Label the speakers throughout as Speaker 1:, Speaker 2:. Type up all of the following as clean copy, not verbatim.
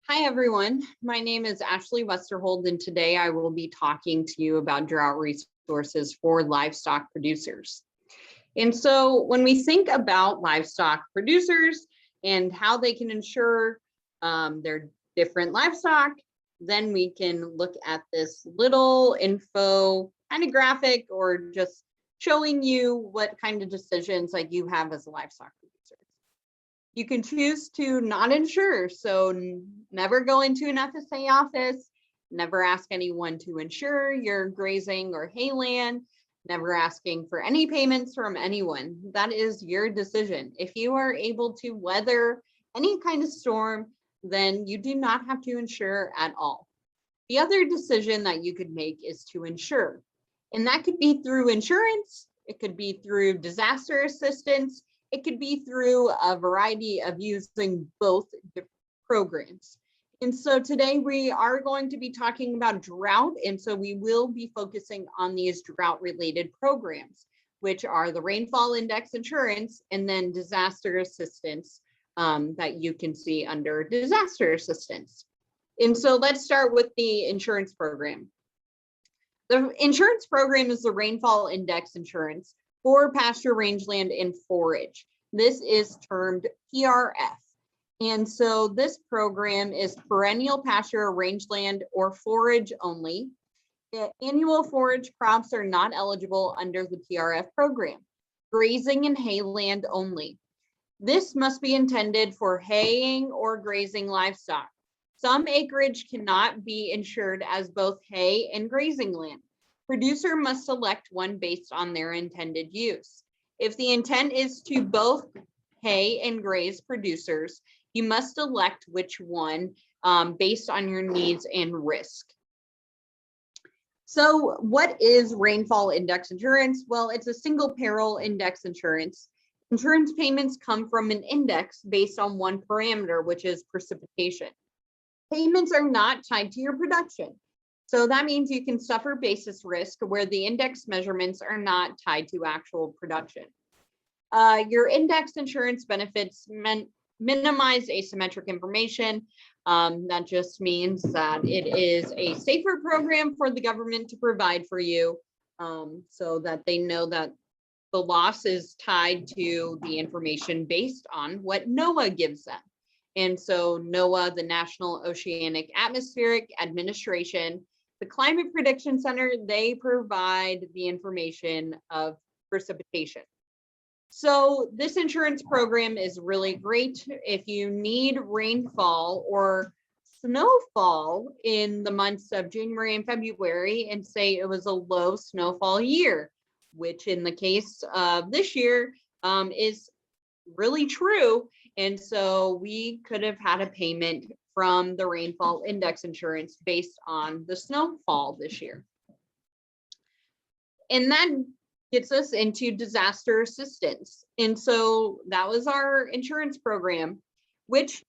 Speaker 1: Hi everyone, my name is Ashlee Westerhold, and today I will be talking to you about drought resources for livestock producers. And so when we think about livestock producers and how they can insure their different livestock, then we can look at this little info kind of graphic or just showing you what kind of decisions like you have as a livestock producer. You can choose to not insure, so never go into an FSA office, never ask anyone to insure your grazing or hay land, never asking for any payments from anyone. That is your decision. If you are able to weather any kind of storm, then you do not have to insure at all. The other decision that you could make is to insure, and that could be through insurance, it could be through disaster assistance, it could be through a variety of using both programs. And so today we are going to be talking about drought. And so we will be focusing on these drought related programs, which are the Rainfall Index Insurance and then disaster assistance that you can see under disaster assistance. And so let's start with the insurance program. The insurance program is the Rainfall Index Insurance for pasture, rangeland, and forage. This is termed PRF. And so this program is perennial pasture, rangeland, or forage only. Annual forage crops are not eligible under the PRF program. Grazing and hay land only. This must be intended for haying or grazing livestock. Some acreage cannot be insured as both hay and grazing land. Producer must select one based on their intended use. If the intent is to both hay and graze producers, you must elect which one based on your needs and risk. So what is Rainfall Index Insurance? Well, it's a single peril index insurance. Insurance payments come from an index based on one parameter, which is precipitation. Payments are not tied to your production. So that means you can suffer basis risk where the index measurements are not tied to actual production. Your index insurance benefits minimize asymmetric information. That just means that it is a safer program for the government to provide for you so that they know that the loss is tied to the information based on what NOAA gives them. And so NOAA, the National Oceanic Atmospheric Administration, the Climate Prediction Center, they provide the information of precipitation. So this insurance program is really great if you need rainfall or snowfall in the months of January and February and say it was a low snowfall year, which in the case of this year is really true. And so we could have had a payment from the Rainfall Index Insurance based on the snowfall this year. And that gets us into disaster assistance. And so that was our insurance program, which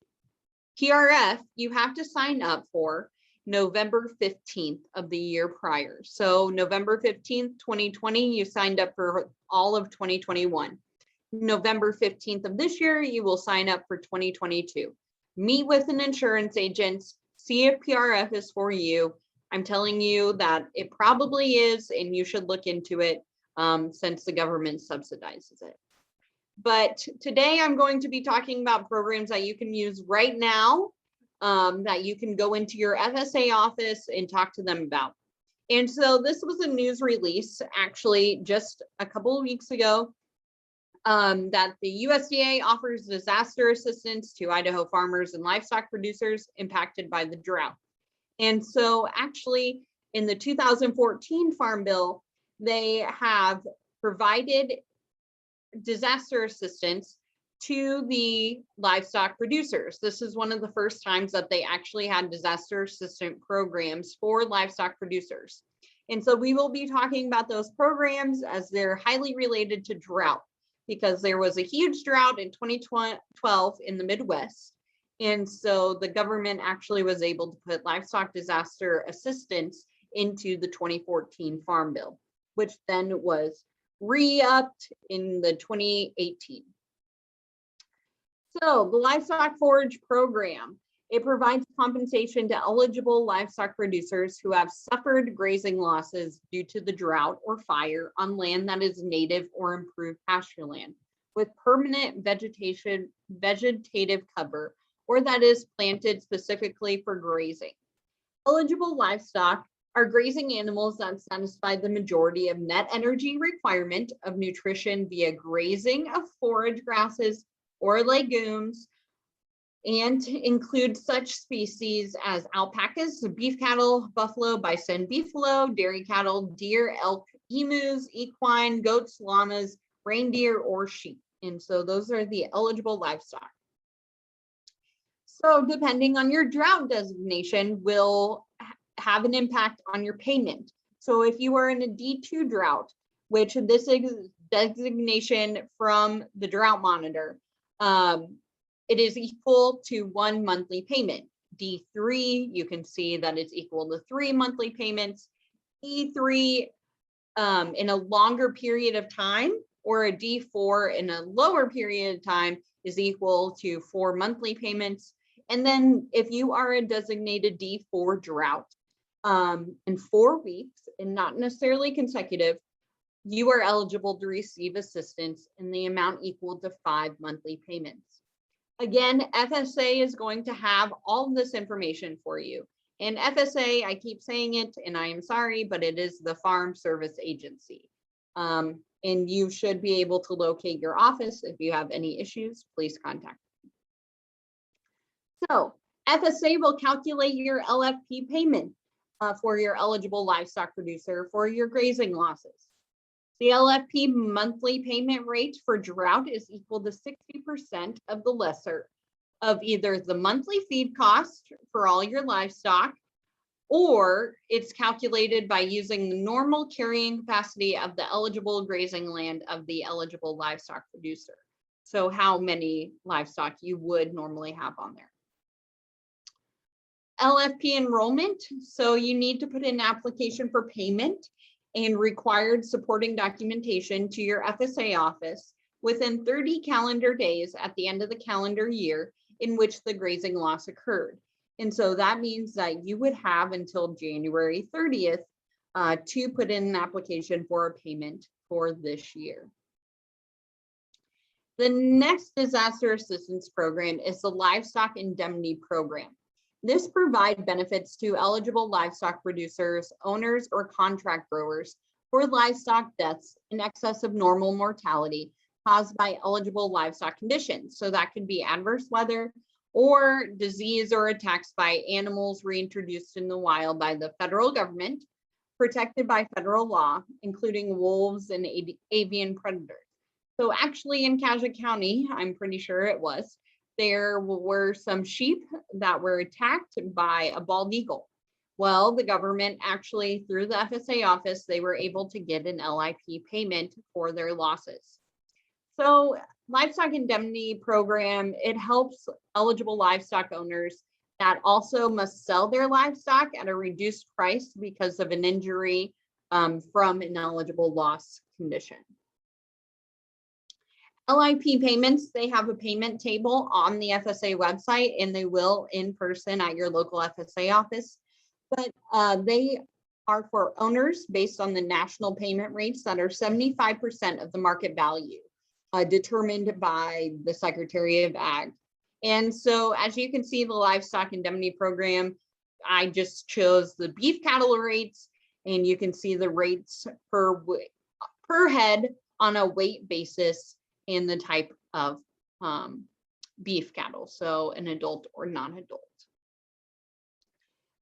Speaker 1: PRF, you have to sign up for November 15th of the year prior. So November 15th, 2020, you signed up for all of 2021. November 15th of this year, you will sign up for 2022. Meet with an insurance agent, see if PRF is for you. I'm telling you that it probably is, and you should look into it since the government subsidizes it. But today I'm going to be talking about programs that you can use right now, that you can go into your FSA office and talk to them about. And so this was a news release actually just a couple of weeks ago. That the USDA offers disaster assistance to Idaho farmers and livestock producers impacted by the drought. And so actually in the 2014 Farm Bill, they have provided disaster assistance to the livestock producers. This is one of the first times that they actually had disaster assistance programs for livestock producers. And so we will be talking about those programs as they're highly related to drought, because there was a huge drought in 2012 in the Midwest. And so the government actually was able to put livestock disaster assistance into the 2014 Farm Bill, which then was re-upped in the 2018. So the livestock forage program It provides compensation to eligible livestock producers who have suffered grazing losses due to the drought or fire on land that is native or improved pasture land with permanent vegetative cover, or that is planted specifically for grazing. Eligible livestock are grazing animals that satisfy the majority of net energy requirement of nutrition via grazing of forage grasses or legumes, and include such species as alpacas, beef cattle, buffalo, bison, beefalo, dairy cattle, deer, elk, emus, equine, goats, llamas, reindeer, or sheep. And so those are the eligible livestock. So depending on your drought designation will have an impact on your payment. So if you are in a D2 drought, which this is designation from the drought monitor, it is equal to 1 monthly payment. D3, you can see that it's equal to 3 monthly payments. E3 in a longer period of time, or a D4 in a lower period of time is equal to 4 monthly payments. And then if you are a designated D4 drought in 4 weeks and not necessarily consecutive, you are eligible to receive assistance in the amount equal to 5 monthly payments. Again, FSA is going to have all of this information for you. And FSA, I keep saying it, and I am sorry, but it is the Farm Service Agency. And you should be able to locate your office. If you have any issues, please contact me. So FSA will calculate your LFP payment for your eligible livestock producer for your grazing losses. The LFP monthly payment rate for drought is equal to 60% of the lesser of either the monthly feed cost for all your livestock, or it's calculated by using the normal carrying capacity of the eligible grazing land of the eligible livestock producer. So how many livestock you would normally have on there. LFP enrollment. So you need to put in an application for payment and required supporting documentation to your FSA office within 30 calendar days at the end of the calendar year in which the grazing loss occurred. And so that means that you would have until January 30th to put in an application for a payment for this year. The next disaster assistance program is the Livestock Indemnity Program. This provides benefits to eligible livestock producers, owners, or contract growers for livestock deaths in excess of normal mortality caused by eligible livestock conditions. So that could be adverse weather or disease or attacks by animals reintroduced in the wild by the federal government, protected by federal law, including wolves and avian predators. So actually in Cashel County, I'm pretty sure it was, there were some sheep that were attacked by a bald eagle. Well, the government actually, through the FSA office, they were able to get an LIP payment for their losses. So Livestock Indemnity Program, it helps eligible livestock owners that also must sell their livestock at a reduced price because of an injury from an eligible loss condition. LIP payments, they have a payment table on the FSA website, and they will in person at your local FSA office, but they are for owners based on the national payment rates that are 75% of the market value determined by the Secretary of Ag. And so as you can see, the Livestock Indemnity Program, I just chose the beef cattle rates, and you can see the rates per head on a weight basis in the type of beef cattle, so an adult or non-adult.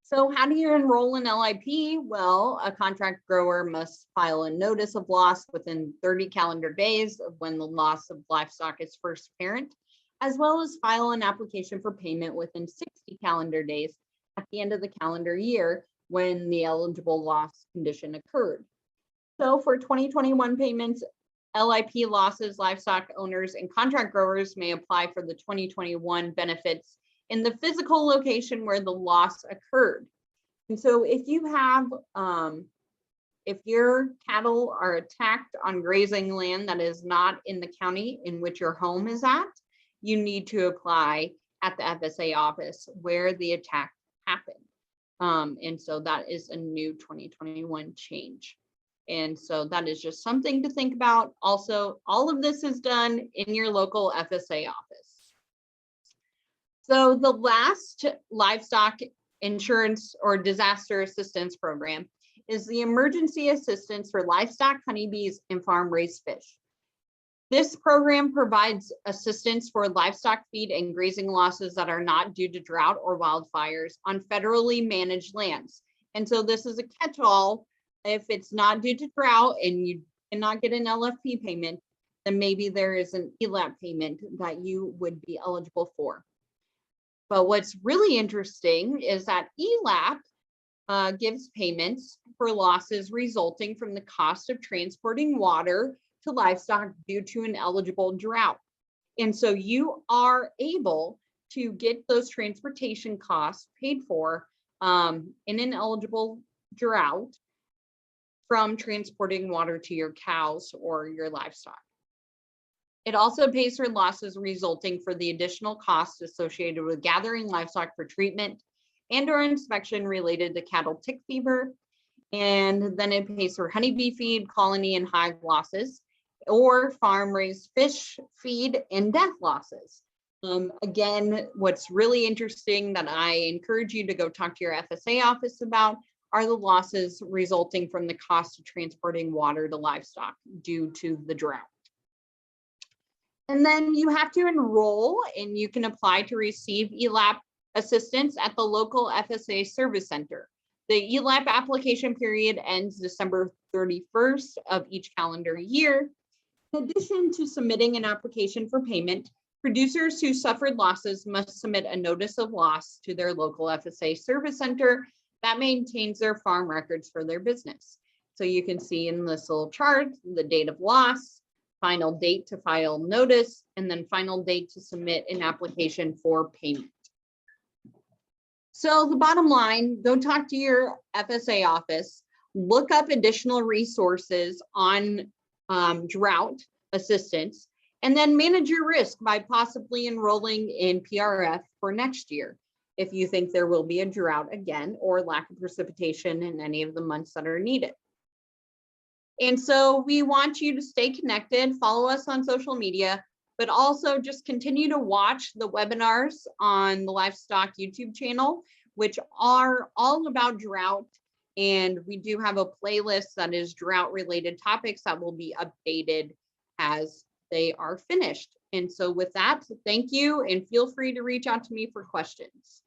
Speaker 1: So how do you enroll in LIP? Well, a contract grower must file a notice of loss within 30 calendar days of when the loss of livestock is first apparent, as well as file an application for payment within 60 calendar days at the end of the calendar year when the eligible loss condition occurred. So for 2021 payments, LIP losses, livestock owners and contract growers may apply for the 2021 benefits in the physical location where the loss occurred. And so if you have, if your cattle are attacked on grazing land that is not in the county in which your home is at, you need to apply at the FSA office where the attack happened. And so that is a new 2021 change. And so that is just something to think about. Also, all of this is done in your local FSA office. So the last livestock insurance or disaster assistance program is the emergency assistance for livestock, honeybees, and farm-raised fish. This program provides assistance for livestock feed and grazing losses that are not due to drought or wildfires on federally managed lands. And so this is a catch-all. If it's not due to drought and you cannot get an LFP payment, then maybe there is an ELAP payment that you would be eligible for. But what's really interesting is that ELAP gives payments for losses resulting from the cost of transporting water to livestock due to an eligible drought. And so you are able to get those transportation costs paid for in an eligible drought from transporting water to your cows or your livestock. It also pays for losses resulting for the additional costs associated with gathering livestock for treatment and/or inspection related to cattle tick fever. And then it pays for honeybee feed, colony and hive losses, or farm-raised fish feed and death losses. Again, what's really interesting that I encourage you to go talk to your FSA office about are the losses resulting from the cost of transporting water to livestock due to the drought. And then you have to enroll and you can apply to receive ELAP assistance at the local FSA service center. The ELAP application period ends December 31st of each calendar year. In addition to submitting an application for payment, producers who suffered losses must submit a notice of loss to their local FSA service center that maintains their farm records for their business. So you can see in this little chart, the date of loss, final date to file notice, and then final date to submit an application for payment. So the bottom line, go talk to your FSA office, look up additional resources on drought assistance, and then manage your risk by possibly enrolling in PRF for next year if you think there will be a drought again or lack of precipitation in any of the months that are needed. And so we want you to stay connected, follow us on social media, but also just continue to watch the webinars on the Livestock YouTube channel, which are all about drought. And we do have a playlist that is drought related topics that will be updated as they are finished. And so with that, thank you and feel free to reach out to me for questions.